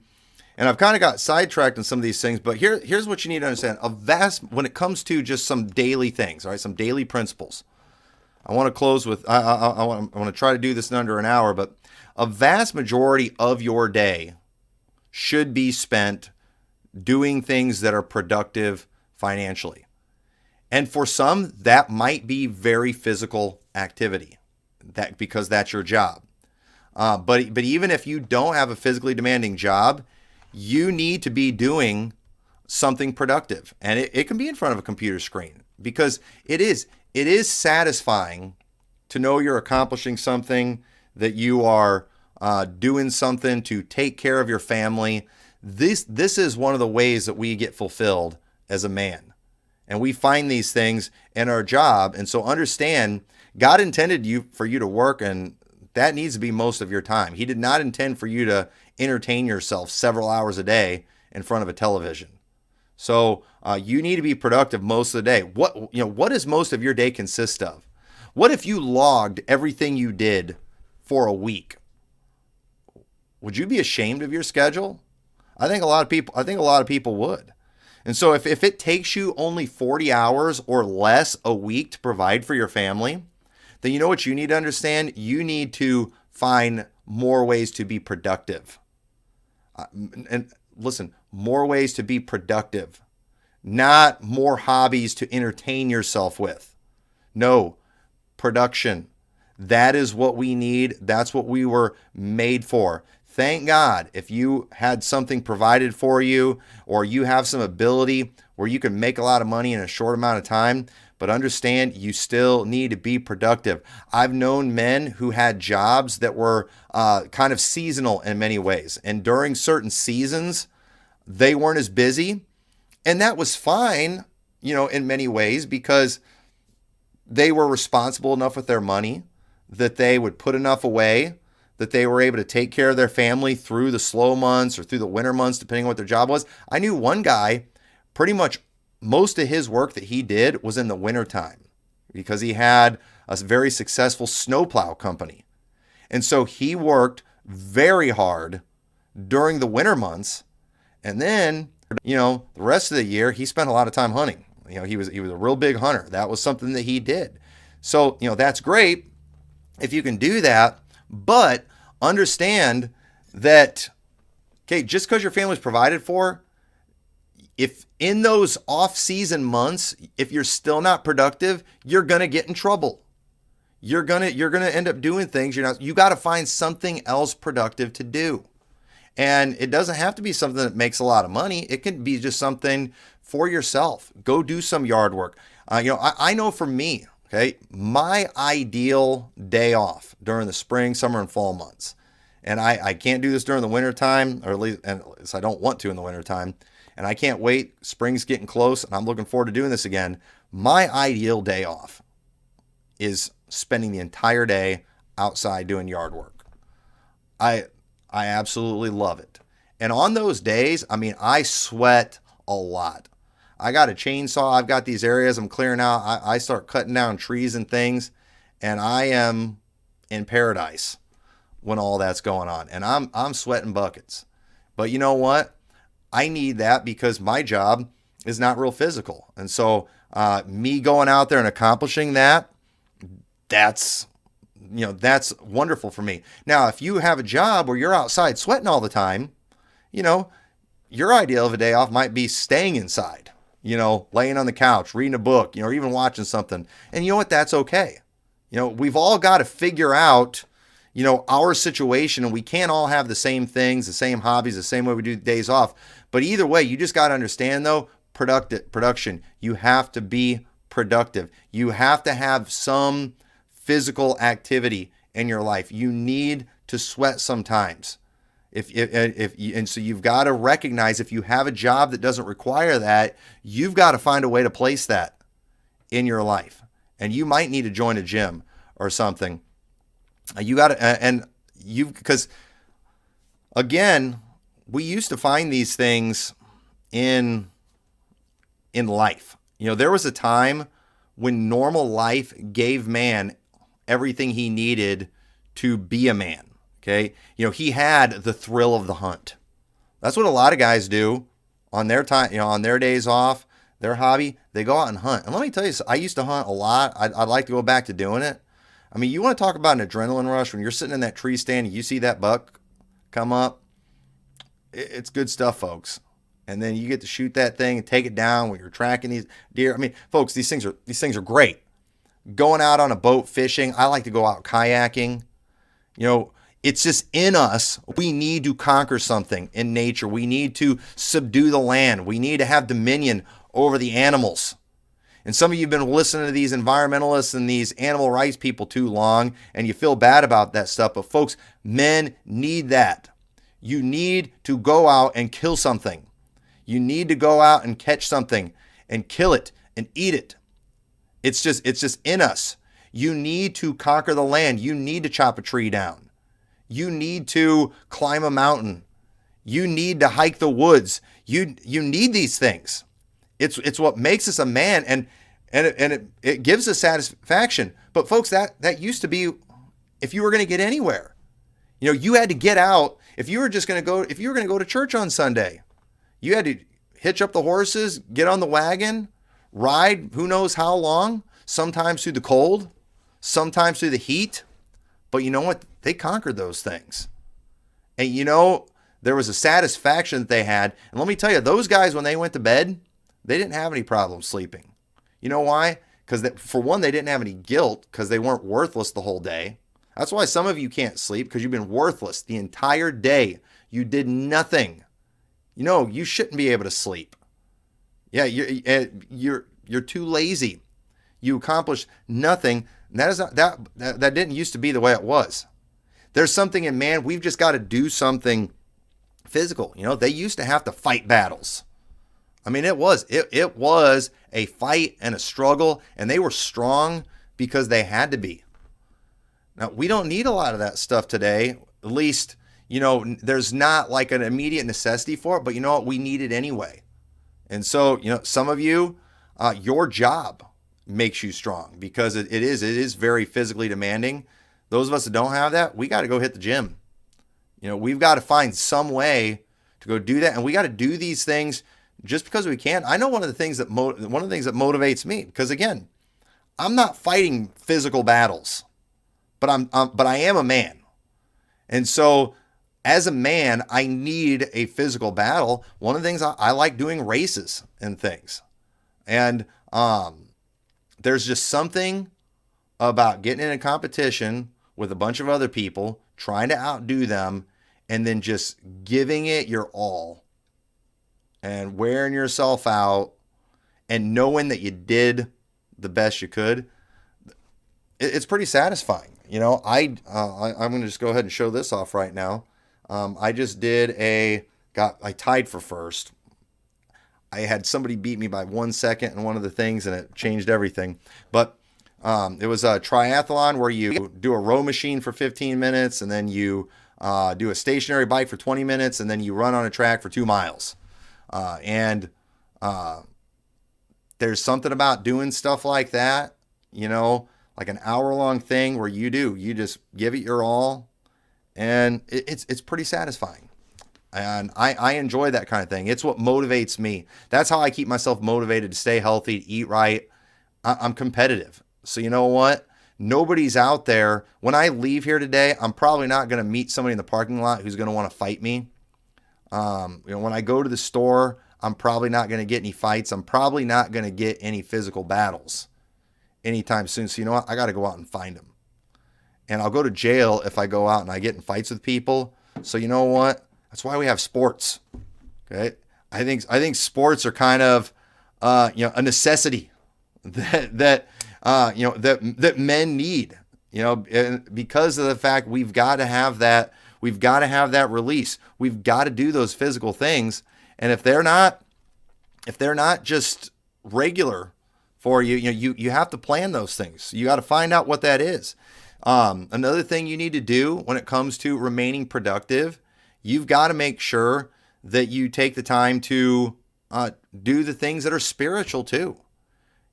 and I've kind of got sidetracked on some of these things. But here's what you need to understand: when it comes to just some daily things, all right, some daily principles. I want to close with I want to try to do this in under an hour, but a vast majority of your day should be spent doing things that are productive financially. And for some, that might be very physical activity, because that's your job. But even if you don't have a physically demanding job, you need to be doing something productive. And it can be in front of a computer screen, because it is satisfying to know you're accomplishing something, that you are doing something to take care of your family. This is one of the ways that we get fulfilled as a man. And we find these things in our job. And so understand, God intended for you to work, and that needs to be most of your time. He did not intend for you to entertain yourself several hours a day in front of a television. So you need to be productive most of the day. What does most of your day consist of? What if you logged everything you did for a week? Would you be ashamed of your schedule? I think a lot of people would. And so if it takes you only 40 hours or less a week to provide for your family, then you know what you need to understand? You need to find more ways to be productive. And listen, more ways to be productive, not more hobbies to entertain yourself with. No, production. That is what we need. That's what we were made for. Thank God if you had something provided for you, or you have some ability where you can make a lot of money in a short amount of time. But understand, you still need to be productive. I've known men who had jobs that were kind of seasonal in many ways. And during certain seasons, they weren't as busy. And that was fine, in many ways, because they were responsible enough with their money that they would put enough away that they were able to take care of their family through the slow months or through the winter months, depending on what their job was. I knew one guy, pretty much most of his work that he did was in the wintertime, because he had a very successful snowplow company. And so he worked very hard during the winter months. And then, the rest of the year, he spent a lot of time hunting. He was a real big hunter. That was something that he did. So, that's great if you can do that. But understand that, just because your family's provided for, if in those off-season months, if you're still not productive, you're going to get in trouble. You're going to end up doing things you got to find something else productive to do. And it doesn't have to be something that makes a lot of money. It can be just something for yourself. Go do some yard work. I know for me, my ideal day off during the spring, summer, and fall months, and I can't do this during the winter time, or at least I don't want to in the winter time, and I can't wait. Spring's getting close, and I'm looking forward to doing this again. My ideal day off is spending the entire day outside doing yard work. I absolutely love it. And on those days, I sweat a lot. I got a chainsaw. I've got these areas I'm clearing out. I start cutting down trees and things, and I am in paradise when all that's going on. And I'm sweating buckets. But you know what? I need that because my job is not real physical. And so me going out there and accomplishing that's wonderful for me. Now, if you have a job where you're outside sweating all the time, your ideal of a day off might be staying inside. Laying on the couch, reading a book, or even watching something. And you know what? That's okay. We've all got to figure out, our situation, and we can't all have the same things, the same hobbies, the same way we do days off. But either way, you just got to understand, though, production. You have to be productive. You have to have some physical activity in your life. You need to sweat sometimes. And so you've got to recognize, if you have a job that doesn't require that, you've got to find a way to place that in your life. And you might need to join a gym or something. Because again, we used to find these things in life. There was a time when normal life gave man everything he needed to be a man. He had the thrill of the hunt. That's what a lot of guys do on their time, on their days off, their hobby. They go out and hunt. And let me tell you, I used to hunt a lot. I'd like to go back to doing it. You want to talk about an adrenaline rush when you're sitting in that tree stand and you see that buck come up. It's good stuff, folks. And then you get to shoot that thing and take it down when you're tracking these deer. I mean, folks, these things are great. Going out on a boat fishing. I like to go out kayaking. It's just in us. We need to conquer something in nature. We need to subdue the land. We need to have dominion over the animals. And some of you have been listening to these environmentalists and these animal rights people too long, and you feel bad about that stuff. But folks, men need that. You need to go out and kill something. You need to go out and catch something and kill it and eat it. It's just in us. You need to conquer the land. You need to chop a tree down. You need to climb a mountain. You need to hike the woods. You need these things. It's what makes us a man, and it gives us satisfaction. But folks, that used to be if you were going to get anywhere. You had to get out. If you were going to go to church on Sunday, you had to hitch up the horses, get on the wagon, ride who knows how long, sometimes through the cold, sometimes through the heat. But you know what? They conquered those things. And there was a satisfaction that they had. And let me tell you, those guys, when they went to bed, they didn't have any problems sleeping. You know why? Because for one, they didn't have any guilt because they weren't worthless the whole day. That's why some of you can't sleep, because you've been worthless the entire day. You did nothing. You shouldn't be able to sleep. Yeah, you're too lazy. You accomplished nothing. And that didn't used to be the way it was. There's something in man. We've just got to do something physical. They used to have to fight battles. I mean, it was a fight and a struggle, and they were strong because they had to be. Now, we don't need a lot of that stuff today. At least, there's not like an immediate necessity for it, but you know what? We need it anyway. And so, some of you, your job makes you strong because it is very physically demanding. Those of us that don't have that, we got to go hit the gym. We've got to find some way to go do that, and we got to do these things just because we can. I know one of the things that motivates me, because again, I'm not fighting physical battles, but I am a man, and so as a man, I need a physical battle. One of the things I like doing races and things, and there's just something about getting in a competition with a bunch of other people, trying to outdo them, and then just giving it your all and wearing yourself out and knowing that you did the best you could. It's pretty satisfying. I'm going to just go ahead and show this off right now. I just I tied for first. I had somebody beat me by 1 second in one of the things, and it changed everything. But it was a triathlon where you do a row machine for 15 minutes, and then you do a stationary bike for 20 minutes, and then you run on a track for 2 miles. And there's something about doing stuff like that, like an hour-long thing where you just give it your all, and it's pretty satisfying. And I enjoy that kind of thing. It's what motivates me. That's how I keep myself motivated to stay healthy, to eat right. I'm competitive. So you know what? Nobody's out there. When I leave here today, I'm probably not going to meet somebody in the parking lot who's going to want to fight me. When I go to the store, I'm probably not going to get any fights. I'm probably not going to get any physical battles anytime soon. So you know what? I got to go out and find them. And I'll go to jail if I go out and I get in fights with people. So you know what? That's why we have sports. Okay. I think sports are kind of, a necessity that men need, because of the fact we've got to have that. We've got to have that release. We've got to do those physical things. And if they're not just regular for you, you have to plan those things. You got to find out what that is. Another thing you need to do when it comes to remaining productive, you've got to make sure that you take the time to do the things that are spiritual too.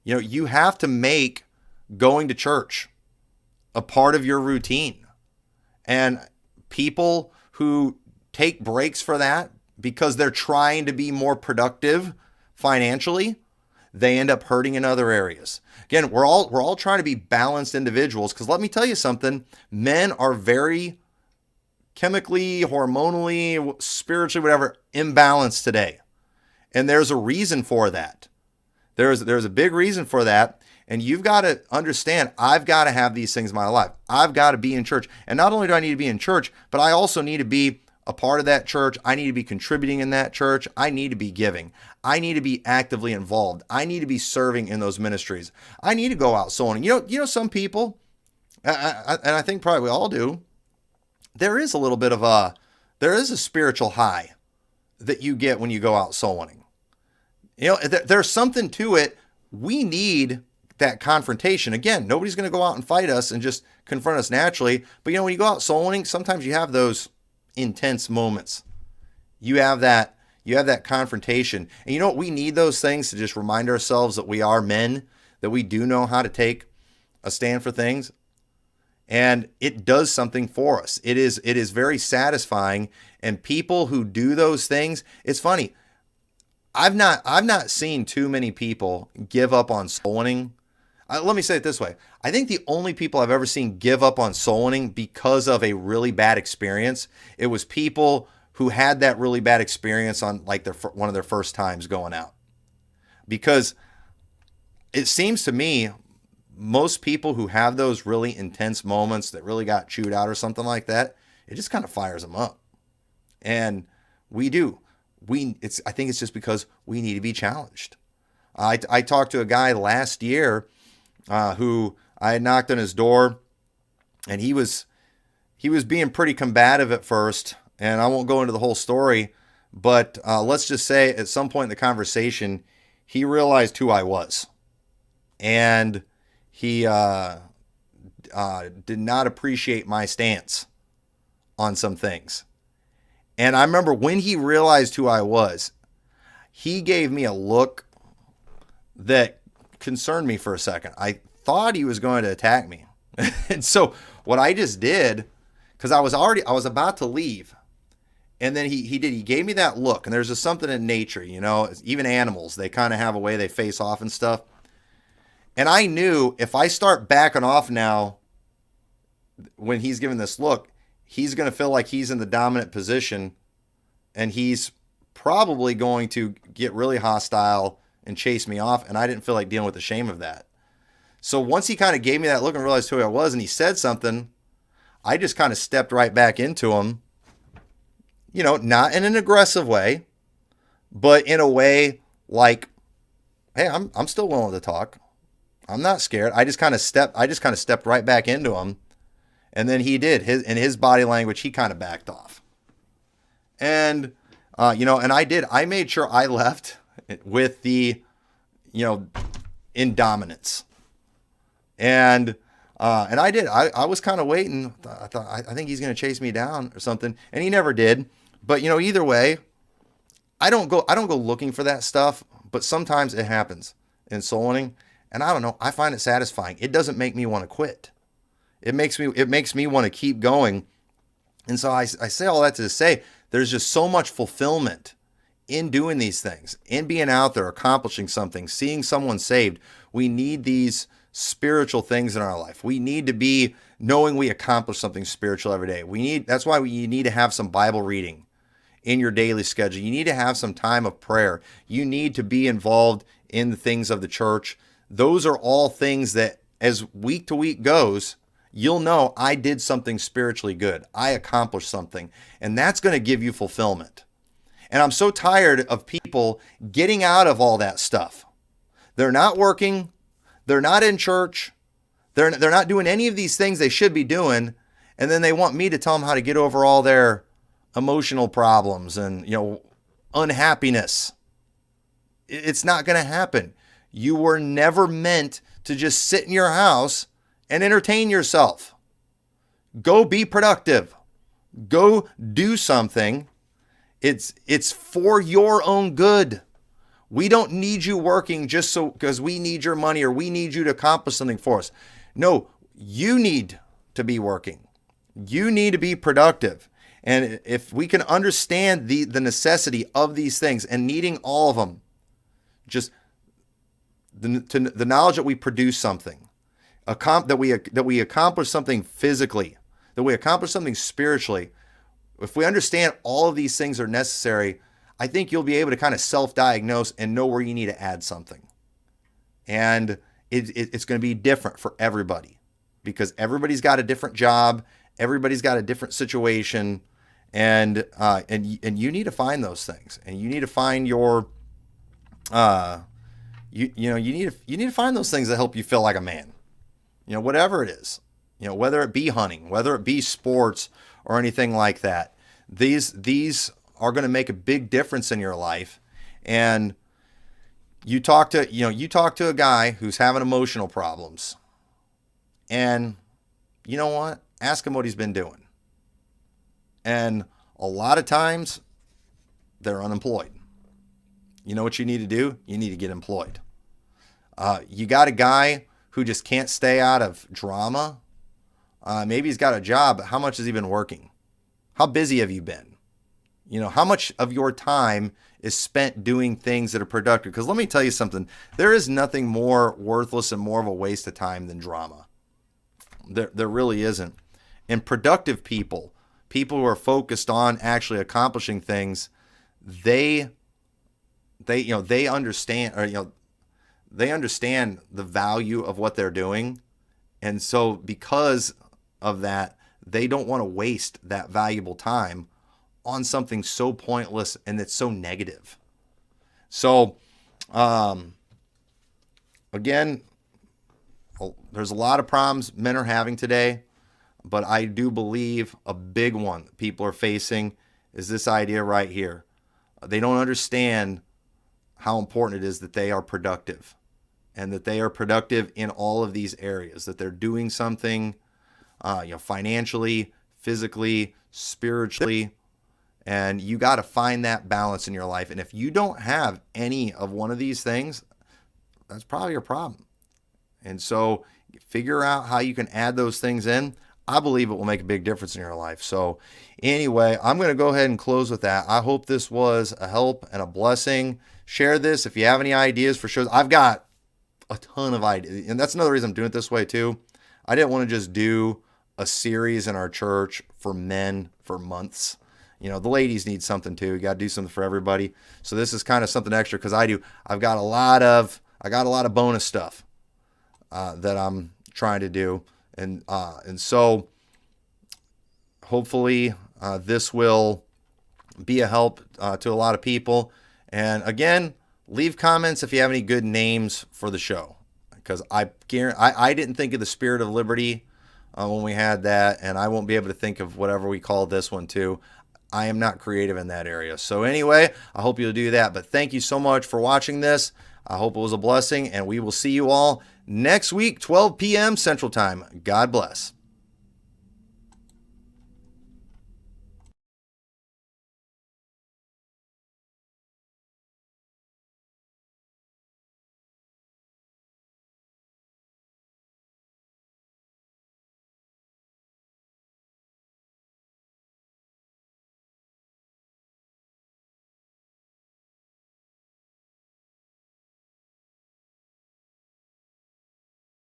You have to make going to church a part of your routine. And people who take breaks for that because they're trying to be more productive financially, they end up hurting in other areas. Again, we're all trying to be balanced individuals, because let me tell you something, men are very chemically, hormonally, spiritually, whatever, imbalanced today. And there's a reason for that. There's a big reason for that. And you've got to understand, I've got to have these things in my life. I've got to be in church. And not only do I need to be in church, but I also need to be a part of that church. I need to be contributing in that church. I need to be giving. I need to be actively involved. I need to be serving in those ministries. I need to go out sowing. You know, some people, and I think probably we all do, there is a spiritual high that you get when you go out sowing. You know, there's something to it. We need that confrontation. Again, nobody's going to go out and fight us and just confront us naturally. But, you know, when you go out sowing, sometimes you have those intense moments. You have that confrontation. And you know what? We need those things to just remind ourselves that we are men, that we do know how to take a stand for things. And it does something for us. It is very satisfying. And people who do those things, it's funny. I've not seen too many people give up on soul winning. Let me say it this way. I think the only people I've ever seen give up on soul winning because of a really bad experience, it was people who had that really bad experience on like one of their first times going out. Because it seems to me, most people who have those really intense moments that really got chewed out or something like that, it just kind of fires them up. And we do. I think it's just because we need to be challenged. I talked to a guy last year who I had knocked on his door, and he was being pretty combative at first, and I won't go into the whole story, but let's just say at some point in the conversation, he realized who I was, and he did not appreciate my stance on some things. And I remember when he realized who I was, he gave me a look that concerned me for a second. I thought he was going to attack me. And so what I just did, because I was about to leave, and then he gave me that look. And there's just something in nature, you know, even animals, they kind of have a way they face off and stuff. And I knew if I start backing off now, when he's giving this look, he's going to feel like he's in the dominant position, and he's probably going to get really hostile and chase me off. And I didn't feel like dealing with the shame of that. So once he kind of gave me that look and realized who I was, and he said something, I just kind of stepped right back into him, you know, not in an aggressive way, but in a way like, hey, I'm still willing to talk. I'm not scared. I just kind of stepped right back into him. And then he did. In his body language, he kind of backed off. And, you know, and I made sure I left with the, you know, in dominance. And I did. I was kind of waiting. I think he's going to chase me down or something. And he never did. But, you know, either way, I don't go looking for that stuff, but sometimes it happens in soul winning. And I don't know, I find it satisfying. It doesn't make me want to quit. It makes me want to keep going. And so I say all that to say there's just so much fulfillment in doing these things, in being out there, accomplishing something, seeing someone saved. We need these spiritual things in our life. We need to be knowing we accomplish something spiritual every day. That's why you need to have some Bible reading in your daily schedule. You need to have some time of prayer. You need to be involved in the things of the church. Those are all things that as week to week goes, you'll know I did something spiritually good. I accomplished something. And that's going to give you fulfillment. And I'm so tired of people getting out of all that stuff. They're not working. They're not in church. They're not doing any of these things they should be doing. And then they want me to tell them how to get over all their emotional problems and, you know, unhappiness. It's not going to happen. You were never meant to just sit in your house and entertain yourself. Go be productive. Go do something. It's for your own good. We don't need you working just so because we need your money or we need you to accomplish something for us. No, you need to be working. You need to be productive. And if we can understand the necessity of these things and needing all of them, just the knowledge that we produce something, that we accomplish something physically, that we accomplish something spiritually, If we understand all of these things are necessary, I think you'll be able to kind of self-diagnose and know where you need to add something. And it's going to be different for everybody because everybody's got a different job, everybody's got a different situation, and you need to find those things, and you need to find your you need to find those things that help you feel like a man. Whatever it is, whether it be hunting, whether it be sports or anything like that. These are going to make a big difference in your life. And you talk to a guy who's having emotional problems, and you know what? Ask him what he's been doing. And a lot of times they're unemployed. You know what you need to do? You need to get employed. You got a guy who just can't stay out of drama. Maybe he's got a job, but how much has he been working? How busy have you been? How much of your time is spent doing things that are productive? Because let me tell you something. There is nothing more worthless and more of a waste of time than drama. There really isn't. And productive people who are focused on actually accomplishing things, they understand, they understand the value of what they're doing. And so because of that, they don't want to waste that valuable time on something so pointless and that's so negative. So, again, there's a lot of problems men are having today, but I do believe a big one that people are facing is this idea right here. They don't understand how important it is that they are productive, and that they are productive in all of these areas, that they're doing something, financially, physically, spiritually, and you got to find that balance in your life. And if you don't have any of one of these things, that's probably your problem. And so figure out how you can add those things in. I believe it will make a big difference in your life. So anyway, I'm going to go ahead and close with that. I hope this was a help and a blessing. Share this if you have any ideas for shows. I've got a ton of ideas, and that's another reason I'm doing it this way too. I didn't want to just do a series in our church for men for months. The ladies need something too. You got to do something for everybody. So this is kind of something extra because I've got a lot of bonus stuff that I'm trying to do, and so hopefully this will be a help to a lot of people. And again, leave comments if you have any good names for the show, because I didn't think of the Spirit of Liberty when we had that, and I won't be able to think of whatever we call this one too. I am not creative in that area. So anyway, I hope you'll do that. But thank you so much for watching this. I hope it was a blessing, and we will see you all next week, 12 p.m. Central Time. God bless.